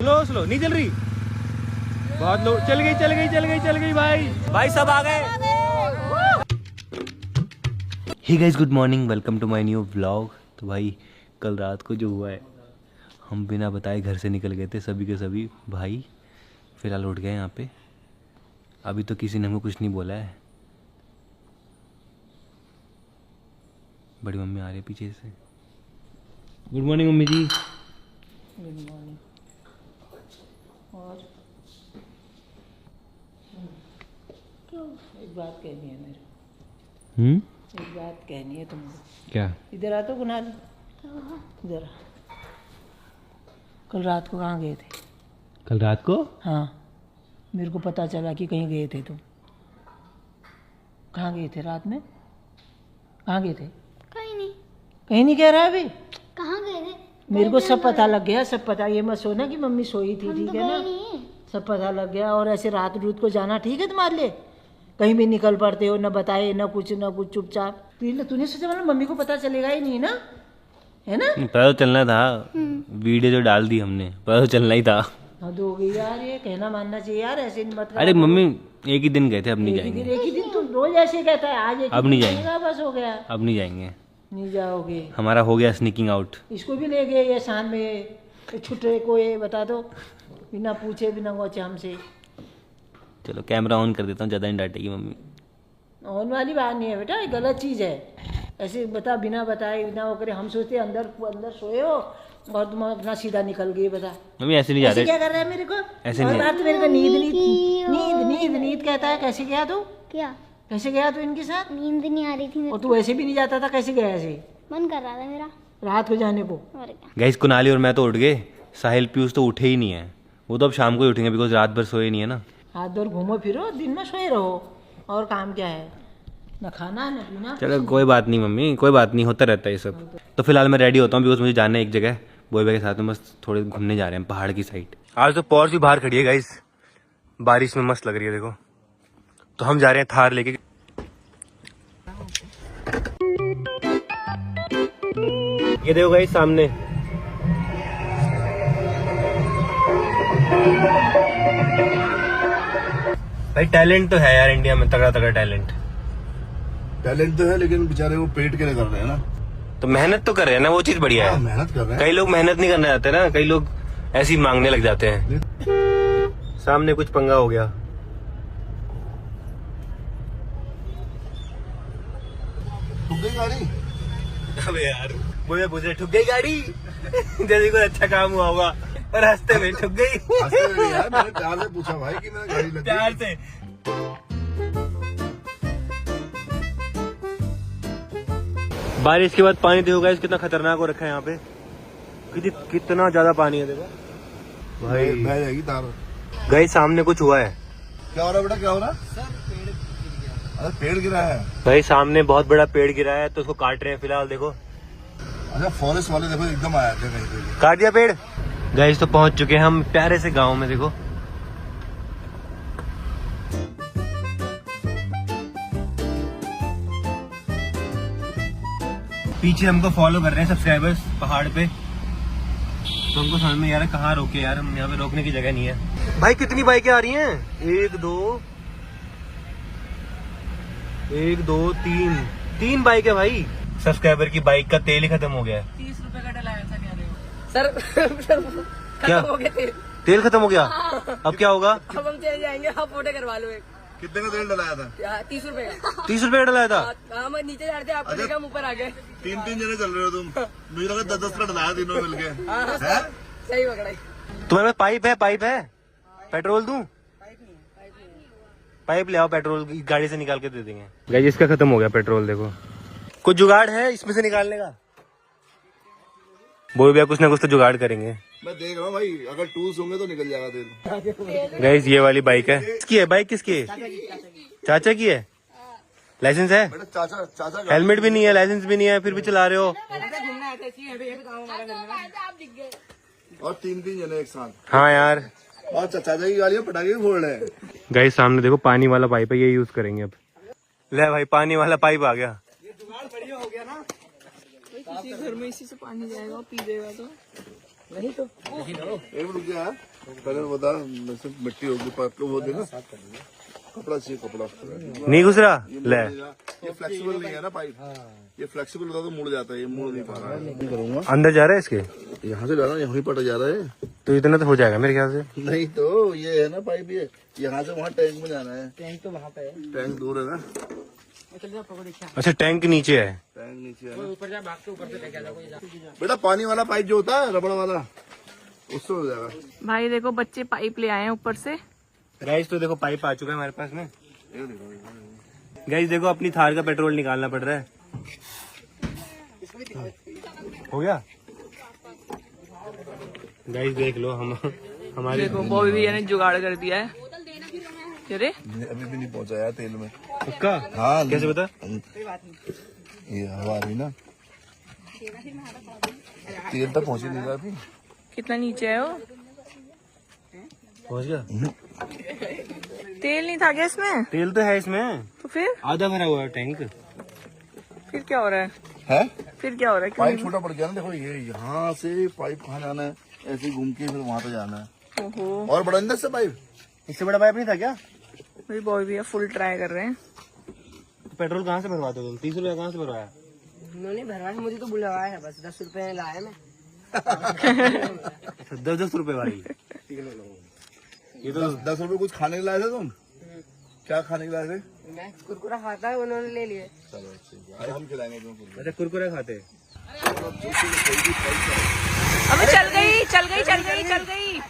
Slow slow नहीं चल रही, बहुत लो। चल गई चल गई चल गई चल गई भाई, भाई सब आ गए। Hey guys, good morning, welcome to my new vlog. तो भाई कल रात को जो हुआ है, हम बिना बताए घर से निकल गए थे सभी के सभी भाई। फिलहाल उठ गए यहाँ पे, अभी तो किसी ने हमको कुछ नहीं बोला है। बड़ी मम्मी आ रही है पीछे से। गुड मॉर्निंग मम्मी जी। Good morning. और क्यों? एक बात कहनी है मेरे को। एक बात कहनी है तुमको। क्या? इधर आ तो कुणाल, इधर आ। कल रात को कहाँ गए थे? कल रात को? हाँ, मेरे को पता चला कि कहीं गए थे तुम। कहाँ गए थे रात में? कहाँ गए थे? कहीं नहीं। कहीं नहीं कह रहा है अभी। कहाँ गए थे? मेरे को सब पता लग गया, सब पता। ये मत सोना कि मम्मी सोई थी, ठीक है ना? नहीं। सब पता लग गया। और ऐसे रात रूत को जाना ठीक है तुम्हारे लिए? कहीं भी निकल पड़ते हो, न बताए न कुछ चुपचाप। तूने सोचा मतलब मम्मी को पता चलेगा ही नहीं ना, है ना? पता तो चलना था, वीडियो जो डाल दी हमने, पता तो चलना ही था। हद हो गई यार, ये कहना मानना चाहिए यार, ऐसे मत करा अरे करो। मम्मी एक ही दिन गए थे, अब नहीं जाएंगे। एक ही दिन तुम रोज ऐसे कहता है, आज एक अब ही नहीं दिन जाएंगे। जाएगा, बस हो गया। अब नहीं जाएंगे, नहीं जाओगे? हमारा हो गया स्नीकिंग आउट। इसको भी ले गए ये शाम में, छुट्टे को ये बता दो, बिना पूछे बिना पूछे हमसे। चलो कैमरा ऑन कर देता हूँ, ज़्यादा नहीं डांटेगी मम्मी। ऑन वाली बात नहीं है बेटा, ये गलत चीज़ है। ऐसे बता, बिना बताए बिना वो करे। हम सोचते अंदर अंदर सोए हो और तुम अपना सीधा निकल गए। बता मम्मी ऐसे नहीं जा ऐसे रहे। क्या कर रहा है मेरे को? ऐसे और नहीं। बात तो मेरे को नींद नींद नींद नींद कहता है। कैसे गया तू? क्या? कैसे गया तू इनके साथ? नींद नहीं आ रही थी मेरे और तू ऐसे भी नहीं जाता था, कैसे गया ऐसे मन कर रहा था मेरा। रात को जाने को? और क्या? गाइस कुनाली और मैं तो उठ गए, साहिल पीयूष तो उठे ही नहीं है। वो तो अब शाम को ही उठेंगे, बिकॉज रात भर सोए नहीं है ना। हाथ दूर घूमो फिरो, दिन में सोए रहो, और काम क्या है? न खाना न पीना। चलो कोई बात नहीं मम्मी, कोई बात नहीं, होता रहता है ये सब। तो फिलहाल मैं रेडी होता हूँ, बिकॉज मुझे जाना है एक जगह, बॉय बॉय के साथ में बस थोड़े घूमने जा रहे हैं पहाड़ की साइड। आज तो पॉर्श भी बाहर खड़ी है गाइस, बारिश में मस्त लग रही है देखो। तो हम जा रहे हैं थार लेके। ये देखो गाइस सामने, भाई टैलेंट तो है यार इंडिया में, तगड़ा तगड़ा टैलेंट तो है, लेकिन बेचारे वो पेट के लिए कर रहे हैं ना। तो मेहनत तो कर रहे हैं ना, वो चीज बढ़िया है। मेहनत कर रहे हैं। कई लोग मेहनत नहीं करने जाते ना, कई लोग ऐसे ही मांगने लग जाते हैं। सामने कुछ पंगा हो गया। ठुक गई गाड़ी। अबे यार मुझे पूछे ठुक गई गाड़ी जैसे कोई अच्छा काम हुआ होगा, और रास्ते में ठुक गई। हंसते हुए यार, मैंने प्यार से पूछा भाई कि मेरा गाड़ी लग प्यार गई। से। बारिश के बाद पानी देखो गाइस कितना खतरनाक हो रखा है यहाँ पे। कितना ज्यादा पानी है देखो भाई। बह जाएगी तार। गाइस सामने कुछ हुआ है। क्या हो रहा है बेटा, क्या हो रहा है? अरे पेड़ गिरा है। भाई सामने बहुत बड़ा पेड़ गिरा है, तो उसको काट रहे हैं फिलहाल देखो। अच्छा फॉरेस्ट वाले देखो एकदम आया थे कहीं पे। काट दिया पेड़। गाइस तो पहुंच चुके हैं हम प्यारे से गांव में देखो। पीछे हमको फॉलो कर रहे हैं सब्सक्राइबर्स पहाड़ पे, तो हमको समझ में यार कहाँ रोके यार, हम यहाँ पे रोकने की जगह नहीं है। भाई कितनी बाइकें आ रही हैं? एक दो तीन बाइक है भाई। सब्सक्राइबर की बाइक का तेल ही खत्म हो गया है। 30 रुपए का डलाया था कह रहे हो सर? क्या हो गया तेल। तेल खत्म हो गया? अब क्या होगा? अब हम चले जाएंगे, आप फोटो करवा लो एक। कितने का तेल डलाया था? 30 रुपए का। 30 रुपए का डलाया था? हम नीचे जा रहे थे, आपको देखा हम ऊपर आ गए। तीन जने चल रहे हो तुम। मुझे लगा 10 का डलाया तीनों मिलके। हैं? सही पकड़ा। तुम्हारे पास पाइप है? पेट्रोल दूं? पाइप ले आओ, पेट्रोल गाड़ी से निकाल के दे देंगे। गाइस इसका खत्म हो गया पेट्रोल देखो। कुछ जुगाड़ है इसमें से निकालने का? बोल भैया कुछ ना कुछ तो जुगाड़ करेंगे। मैं देख रहा हूँ भाई, अगर टूल्स होंगे तो निकल जाएगा तेल। गाइस ये वाली बाइक है। किसकी है बाइक? किसकी है? चाचा की है? लाइसेंस है? बेटा चाचा हेलमेट भी नहीं है, लाइसेंस भी नहीं है, फिर भी चला रहे हो। और तीन जने एक साथ। हाँ यार। और चाचा की गाड़ियाँ पटाखे भी फोड़ रहे हैं। गाइस सामने देखो पानी वाला पाइप है, ये यूज करेंगे अब। ले भाई पानी वाला पाइप आ गया। ये जुगाड़ बढ़िया हो गया ना, किसी घर में इसी से पानी जाएगा, पी देगा तो। नहीं तो एक रुक गया। पहले बता मिट्टी होगी पाइप को वो देना कपड़ा चाहिए कपड़ा नहीं घुस रहा ले ये फ्लेक्सिबल नहीं है ना पाइप ये फ्लेक्सिबल होता तो मुड़ जाता है ये मुड़ नहीं पा रहा है नहीं करूंगा अंदर जा रहा है इसके यहाँ से जा रहा है यहीं पट जा रहा है तो इतना तो हो जाएगा मेरे ख्याल से नहीं तो ये है ना पाइप ये यहाँ से वहाँ टैंक में जाना है टैंक तो वहाँ पे है टैंक दूर है ना अच्छा टैंक नीचे है टैंक नीचे है ऊपर जा भाग के ऊपर से लेके जा बेटा पानी वाला पाइप जो होता है रबड़ वाला उससे हो जाएगा भाई देखो बच्चे पाइप ले आए हैं ऊपर से। गाइस तो देखो पाइप आ चुका है हमारे पास में। गाइस देखो अपनी थार का पेट्रोल निकालना पड़ रहा है। हो गया गाइस देख लो हम हमारे देखो बॉबी भैया ने जुगाड़ कर दिया है। अरे अभी भी नहीं पहुंचा यार तेल में पक्का हाँ कैसे बता ये हवा रही ना तेल तक पहुंच ही नहीं रहा अभी कितना नीचे है वो, पहुंच गया। तेल नहीं था क्या इसमें? तेल तो है इसमें तो फिर आधा भरा हुआ है टैंक। फिर क्या हो रहा है? है फिर क्या हो रहा है? क्यों पाइप छोटा पड़ गया ना देखो ये यहाँ से पाइप कहाँ जाना है ऐसे ही घूम के फिर वहां पे जाना है ओहो और बड़ा अंदर से पाइप इससे बड़ा पाइप नहीं था क्या? भाई बॉबी भैया फुल ट्राई कर रहे हैं। पेट्रोल कहाँ से भरवाते हो तुम? 30 रुपया कहाँ से भरवाया? उन्होंने भरवाया मुझे तो बुलवाया है बस 10 रुपए लाया मैं 10 रुपए वाली ये तो 10 रुपए कुछ खाने के लाए थे तुम क्या खाने के लाए थे मैं कुरकुरा खाता है उन्होंने ले लिए। चलो ठीक है हम खिलाएंगे तुमको अच्छा कुरकुरे खाते। अबे चल गई चल गई चल गई चल गई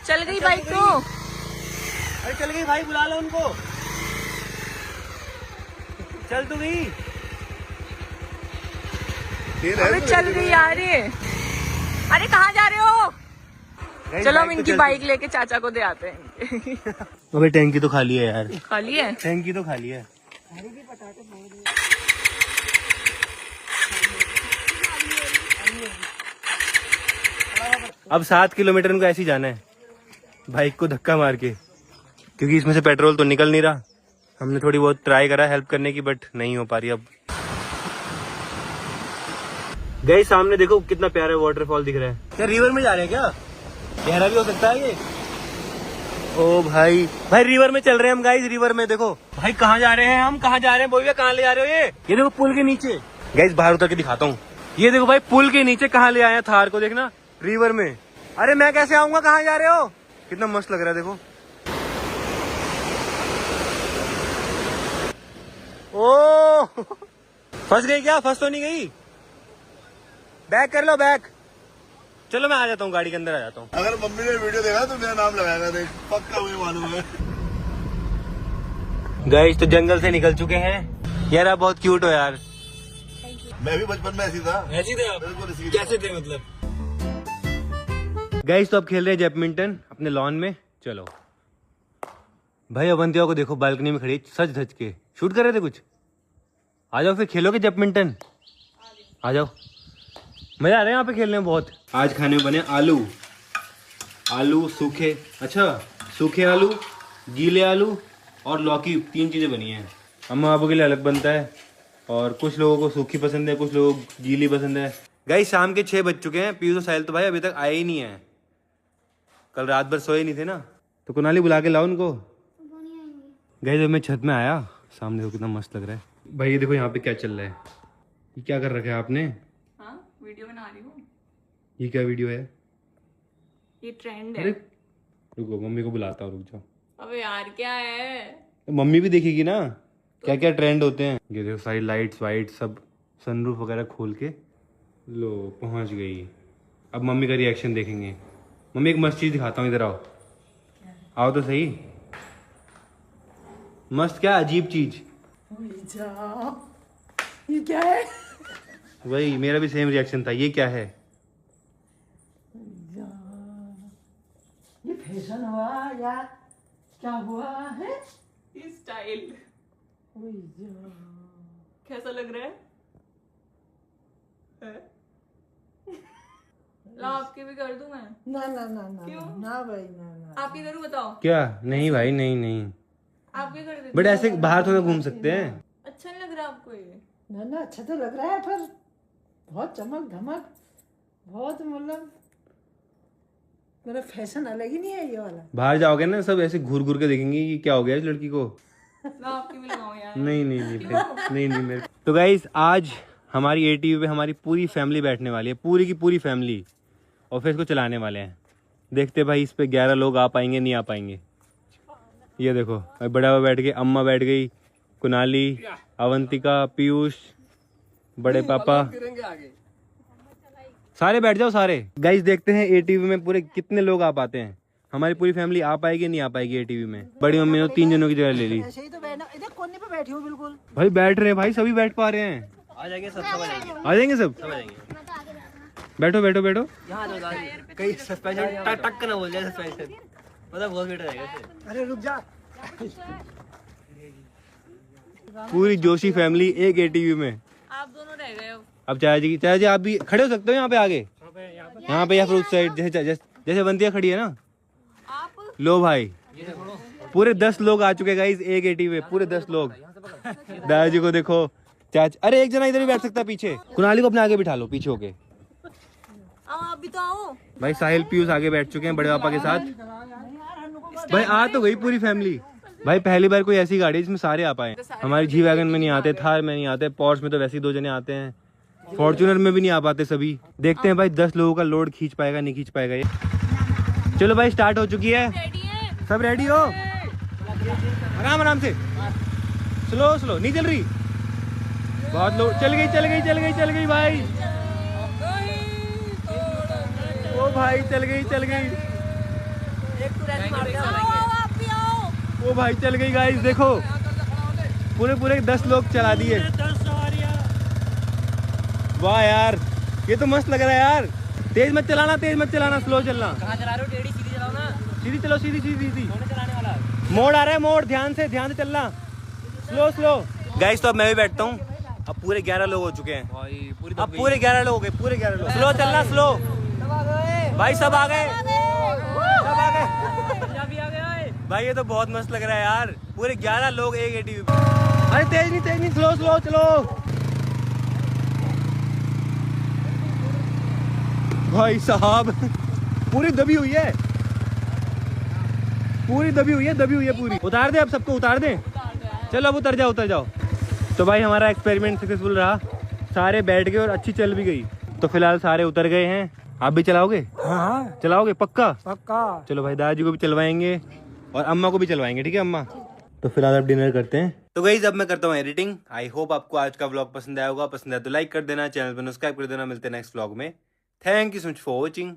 चल गई बाइक तो। अरे चल गई भाई बुला लो उनको। चल तू गई तेल अबे है चल गई यार ये। अरे कहाँ जा रहे हो? चलो हम इनकी बाइक लेके चाचा को दे आते हैं। अबे टैंकी तो खाली है यार। खाली है? टैंकी तो खाली है। अब 7 किलोमीटर उनको ऐसे ही जाना है बाइक को धक्का मार के क्योंकि इसमें से पेट्रोल तो निकल नहीं रहा। हमने थोड़ी बहुत ट्राई करा हेल्प करने की बट नहीं हो पा रही। अब गए सामने देखो कितना प्यारा वाटरफॉल दिख रहा है। क्या रिवर में जा रहे हैं क्या? गहरा भी हो सकता है ये। ओ भाई भाई रिवर में चल रहे हैं हम गाइस। रिवर में देखो भाई कहाँ जा रहे हैं हम कहाँ जा रहे हैं बोलिए कहाँ ले जा रहे हो? ये देखो पुल के नीचे गाइस बाहर उतर के दिखाता हूँ। ये देखो भाई पुल के नीचे कहाँ ले आए हैं थार को देखना रिवर में। अरे मैं कैसे आऊंगा? कहाँ जा रहे हो? कितना मस्त लग रहा है देखो। ओ फंस गई क्या? फंस तो नहीं गई? बैक कर लो बैक। चलो मैं आ जाता हूँ गाड़ी के अंदर आ जाता हूँ। अगर मम्मी ने वीडियो देखा तो मेरा नाम लगाएगा देख पक्का मुझे मालूम है। गाइस तो जंगल से निकल चुके हैं यार। आप बहुत क्यूट हो यार। मैं भी बचपन में ऐसी था ऐसे थे आप? बिल्कुल इसी कैसे थे मतलब? गाइस तो अब खेल रहे हैं बैडमिंटन अपने लॉन में। चलो भाई अवंतिया को देखो बालकनी में खड़ी सज धज के शूट कर रहे थे कुछ। आ जाओ फिर खेलोगे बैडमिंटन। आ जाओ मजा आ रहा है यहाँ पे खेलने में बहुत। आज खाने में बने आलू आलू सूखे अच्छा सूखे आलू गीले आलू और लौकी 3 चीजें बनी हैं। अम्मा बाबू के लिए अलग बनता है और कुछ लोगों को सूखी पसंद है कुछ लोगों को गीली पसंद है। गाइस शाम के 6 बज चुके हैं। पीयूष साहिल तो भाई अभी तक आए ही नहीं है। कल रात भर सोए नहीं थे ना तो कुनाली बुला के लाओ उनको। गाइस जब मैं छत में आया सामने देखो कितना मस्त लग रहा है। भाई ये देखो यहाँ पे क्या चल रहा है। ये क्या कर रखा है आपने? हाँ वीडियो बना रही हूँ। ये क्या वीडियो है? ये ट्रेंड अरे है। रुको मम्मी को बुलाता हूँ रुक जाओ। अबे यार क्या है? तो मम्मी भी देखेगी ना क्या क्या ट्रेंड होते हैं। ये देखो सारी लाइट्स वाइट सब सनरूफ वगैरह खोल के लो पहुंच गई। अब मम्मी का रिएक्शन देखेंगे। मम्मी एक मस्त चीज दिखाता हूँ इधर आओ। आओ तो सही। मस्त क्या अजीब चीज। ये क्या है? वही मेरा भी सेम रिएक्शन था। ये क्या है? ये फैशन हुआ या क्या हुआ है? स्टाइल कैसा लग रहा है? ला आपके भी कर दूं मैं? ना ना ना ना क्यों? ना भाई ना ना। आपके करूं बताओ? क्या? नहीं भाई नहीं नहीं आपके कर देती बट ऐसे बाहर थोड़ा घूम सकते हैं। अच्छा नहीं लग रहा आपको ये? ना ना अच्छा तो लग रहा है पर बहुत चमक धमक बहुत मतलब मेरा फैशन अलग ही नहीं है ये वाला। बाहर जाओगे ना सब ऐसे घूर घूर के देखेंगे कि क्या हो गया इस लड़की को। मैं आपकी भी लगाऊं यार। नहीं नहीं नहीं फिर नहीं नहीं मेरे। तो गाइस आज हमारी एटीवी पे हमारी पूरी फैमिली बैठने वाली है, पूरी की पूरी फैमिली, और फिर इसको चलाने वाले हैं। देखते भाई इस पे 11 लोग आ पाएंगे नहीं आ पाएंगे। ये देखो बड़ा बाबा बैठ गए, अम्मा बैठ गई, कुनाली, अवंतिका, पीयूष, बड़े पापा, सारे बैठ जाओ सारे। गाइस देखते हैं एटीवी में पूरे कितने लोग आ पाते हैं। हमारी पूरी फैमिली आ पाएगी नहीं आ पाएगी एटीवी में। बड़ी मम्मी ने 3 जनों की जगह ले ली। ऐसे ही तो बैठना, इधर कोने पे बैठी हूँ बिल्कुल। भाई बैठ रहे हैं भाई, सभी बैठ पा रहे हैं। आ जाएंगे सब, सब आ जाएंगे, आ जाएंगे सब। सब आ जाएंगे। मैं तो आगे रहूंगा। बैठो बैठो बैठो। यहाँ तो कहीं सस्पेंशन टक टक ना बोल जाए सस्पेंशन, मतलब बहुत बेटर रहेगा इससे। अरे रुक जा। पूरी जोशी फैमिली एक एटीवी में। आप दोनों रह गए हो। अब चाचा जी आप भी खड़े हो सकते हो यहाँ पे आगे, यहाँ पे या फिर उस साइड जैसे बंतिया खड़ी है ना। आप लो भाई पूरे 10 लोग आ चुके गाइस एक एटीवी में, पूरे 10 लोग। दादाजी को देखो, चाचा, अरे एक जना इधर भी बैठ सकता है पीछे। कुणाली को अपने आगे बिठा लो पीछे होके। आप भी तो आओ। भाई साहिल पीयूष आगे बैठ चुके हैं बड़े पापा के साथ। भाई आ तो गई पूरी फैमिली। भाई पहली बार कोई ऐसी गाड़ी है जिसमें सारे आ पाए। हमारी जी वैगन में नहीं आते, थार में नहीं आते, पॉर्श में तो वैसे ही 2 जने आते हैं, फॉर्च्यूनर में भी नहीं आ पाते सभी। देखते हैं भाई 10 लोगों का लोड खींच पाएगा नहीं खींच पाएगा ये। चलो भाई स्टार्ट हो चुकी है, सब रेडी हो? आराम आराम से, स्लो स्लो, नहीं चल रही बहुत लोड। चल गई चल गई चल गई चल गई भाई, ओ भाई चल गई चल गई, ओ भाई चल गई गाइस। देखो पूरे पूरे 10 लोग चला दिए। वाह यार ये तो मस्त लग रहा है यार। तेज मत चलाना, स्लो चलना। कहाँ चला रहे हो? टेढ़ी सीधी चलाओ ना। सीधी चलो, सीधी सीधी सीधी। कौन चलाने वाला? मोड़ आ रहा है, मोड़, ध्यान से चलना, स्लो स्लो। गाइस तो अब मैं भी बैठता हूँ। अब पूरे 11 लोग हो चुके हैं, अब पूरे 11 लोग हो गए, पूरे 11 लोग। स्लो चलना, स्लो भाई, सब आ गए, सब आ गए भाई। ये तो बहुत मस्त लग रहा है यार, पूरे 11 लोग एक एटीवी पे। अरे तेज नहीं, स्लो स्लो चलो भाई साहब। पूरी दबी हुई है, पूरी दबी हुई है पूरी। उतार दे अब, सबको उतार दे। चलो अब उतर जाओ। तो भाई हमारा एक्सपेरिमेंट सक्सेसफुल रहा, सारे बैठ गए और अच्छी चल भी गई। तो फिलहाल सारे उतर गए हैं। आप भी चलाओगे? हाँ चलाओगे पक्का? पक्का। चलो भाई दादाजी को भी चलवाएंगे और अम्मा को भी चलवाएंगे, ठीक है अम्मा? तो फिलहाल अब डिनर करते हैं। तो गाइस अब मैं करता हूँ एडिटिंग। आई होप आपको आज का व्लॉग पसंद आया होगा। पसंद आया तो लाइक कर देना, चैनल पर सब्सक्राइब कर देना। मिलते हैं नेक्स्ट व्लॉग में। Thank you so much for watching.